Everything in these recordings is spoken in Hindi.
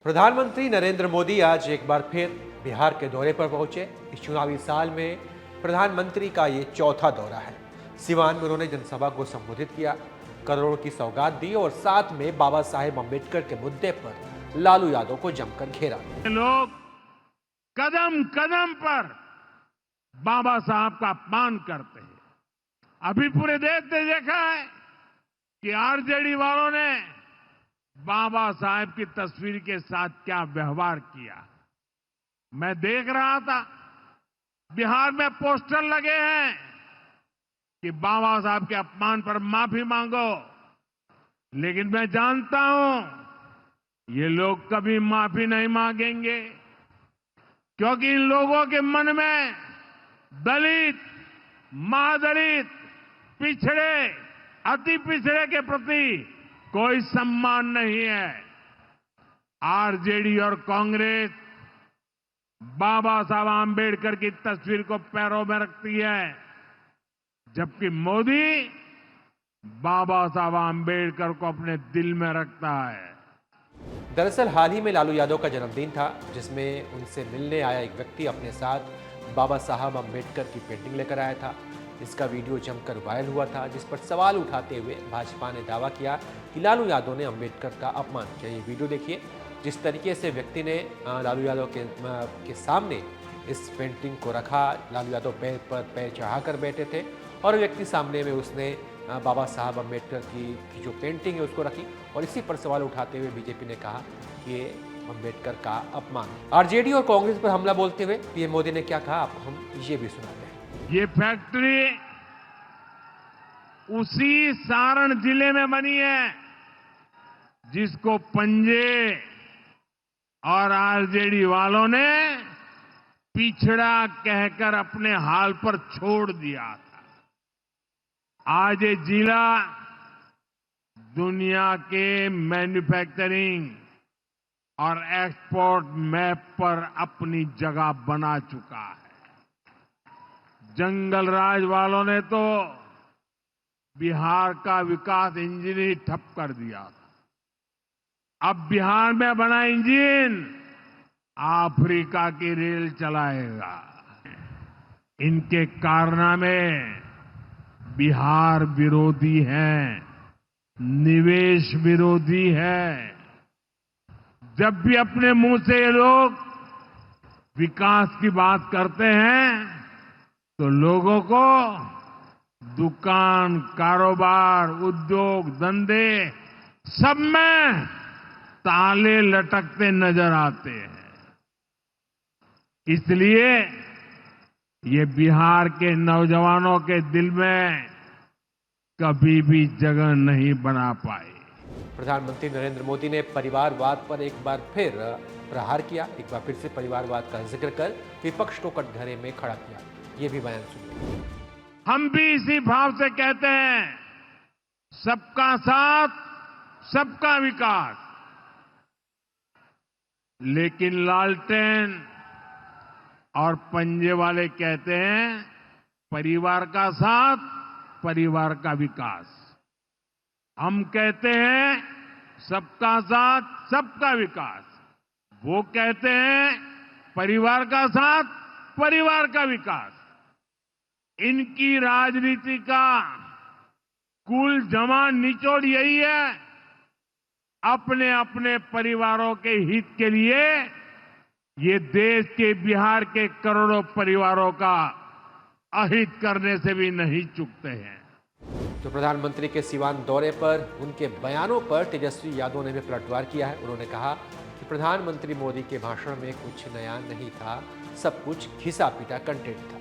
प्रधानमंत्री नरेंद्र मोदी आज एक बार फिर बिहार के दौरे पर पहुंचे। इस चुनावी साल में प्रधानमंत्री का ये चौथा दौरा है। सिवान में उन्होंने जनसभा को संबोधित किया, करोड़ों की सौगात दी और साथ में बाबा साहेब अम्बेडकर के मुद्दे पर लालू यादव को जमकर घेरा। लोग कदम कदम पर बाबा साहब का अपमान करते हैं। अभी पूरे देश ने देखा है कि आरजेडी वालों ने बाबा साहेब की तस्वीर के साथ क्या व्यवहार किया। मैं देख रहा था बिहार में पोस्टर लगे हैं कि बाबा साहब के अपमान पर माफी मांगो, लेकिन मैं जानता हूं ये लोग कभी माफी नहीं मांगेंगे, क्योंकि इन लोगों के मन में दलित, महादलित, पिछड़े, अति पिछड़े के प्रति कोई सम्मान नहीं है। आरजेडी और कांग्रेस बाबा साहब आम्बेडकर की तस्वीर को पैरों में रखती है, जबकि मोदी बाबा साहब आम्बेडकर को अपने दिल में रखता है। दरअसल हाल ही में लालू यादव का जन्मदिन था, जिसमें उनसे मिलने आया एक व्यक्ति अपने साथ बाबा साहब अम्बेडकर की पेंटिंग लेकर आया था। इसका वीडियो जमकर वायरल हुआ था, जिस पर सवाल उठाते हुए भाजपा ने दावा किया कि लालू यादव ने अम्बेडकर का अपमान किया। ये वीडियो देखिए, जिस तरीके से व्यक्ति ने लालू यादव के सामने इस पेंटिंग को रखा। लालू यादव पैर पर पैर चढ़ाकर बैठे थे और व्यक्ति सामने में उसने बाबा साहब अम्बेडकर की जो पेंटिंग है उसको रखी और इसी पर सवाल उठाते हुए बीजेपी ने कहा कि ये अम्बेडकर का अपमान है। आरजेडी और कांग्रेस पर हमला बोलते हुए पीएम मोदी ने क्या कहा, आपको हम ये भी सुनाते हैं। ये फैक्ट्री उसी सारण जिले में बनी है जिसको पंजे और आरजेडी वालों ने पिछड़ा कहकर अपने हाल पर छोड़ दिया था। आज ये जिला दुनिया के मैन्युफैक्चरिंग और एक्सपोर्ट मैप पर अपनी जगह बना चुका है। जंगल राज वालों ने तो बिहार का विकास इंजन ही ठप कर दिया था। अब बिहार में बना इंजन अफ्रीका की रेल चलाएगा। इनके कारनामे बिहार विरोधी हैं, निवेश विरोधी है। जब भी अपने मुंह से ये लोग विकास की बात करते हैं तो लोगों को दुकान, कारोबार, उद्योग, धंधे सब में ताले लटकते नजर आते हैं। इसलिए ये बिहार के नौजवानों के दिल में कभी भी जगह नहीं बना पाए। प्रधानमंत्री नरेंद्र मोदी ने परिवारवाद पर एक बार फिर प्रहार किया। एक बार फिर से परिवारवाद का जिक्र कर विपक्ष को कटघरे में खड़ा किया। ये भी बयान सुनिए। हम भी इसी भाव से कहते हैं, सबका साथ, सबका विकास। लेकिन लालटेन और पंजे वाले कहते हैं परिवार का साथ, परिवार का विकास। हम कहते हैं सबका साथ, सबका विकास। वो कहते हैं परिवार का साथ, परिवार का विकास। इनकी राजनीति का कुल जमा निचोड़ यही है, अपने अपने परिवारों के हित के लिए ये देश के बिहार के करोड़ों परिवारों का अहित करने से भी नहीं चूकते हैं। तो प्रधानमंत्री के सिवान दौरे पर उनके बयानों पर तेजस्वी यादव ने भी पलटवार किया है। उन्होंने कहा कि प्रधानमंत्री मोदी के भाषण में कुछ नया नहीं था, सब कुछ घिसा पीटा कंटेंट था।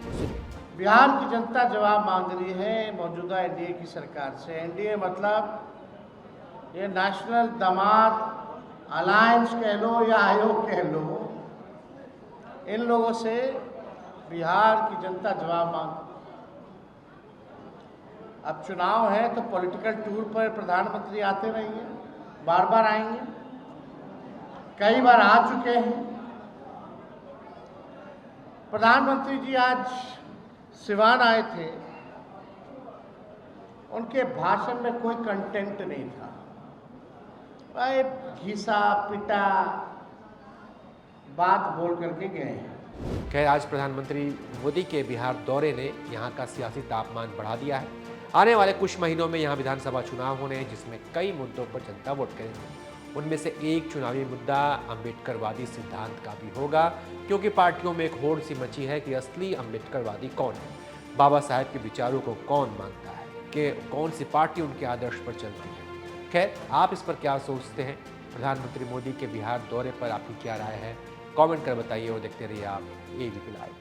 बिहार की जनता जवाब मांग रही है मौजूदा एनडीए की सरकार से। एनडीए मतलब ये नेशनल दामाद अलायंस कह लो या आयोग कह लो, इन लोगों से बिहार की जनता जवाब मांग। अब चुनाव है तो पॉलिटिकल टूर पर प्रधानमंत्री आते रहेंगे, बार बार आएंगे, कई बार आ चुके हैं। प्रधानमंत्री जी आज सिवान आए थे, उनके भाषण में कोई कंटेंट नहीं था। घिसा पिटा बात बोल करके गए हैं। खैर, आज प्रधानमंत्री मोदी के बिहार दौरे ने यहाँ का सियासी तापमान बढ़ा दिया है। आने वाले कुछ महीनों में यहाँ विधानसभा चुनाव होने हैं, जिसमें कई मुद्दों पर जनता वोट करेगी। उनमें से एक चुनावी मुद्दा अम्बेडकरवादी सिद्धांत का भी होगा, क्योंकि पार्टियों में एक होड़ सी मची है कि असली अम्बेडकरवादी कौन है, बाबा साहेब के विचारों को कौन मानता है, कि कौन सी पार्टी उनके आदर्श पर चलती है। खैर, आप इस पर क्या सोचते हैं? प्रधानमंत्री मोदी के बिहार दौरे पर आपकी क्या राय है? कमेंट कर बताइए और देखते रहिए आप एबीपी लाइव।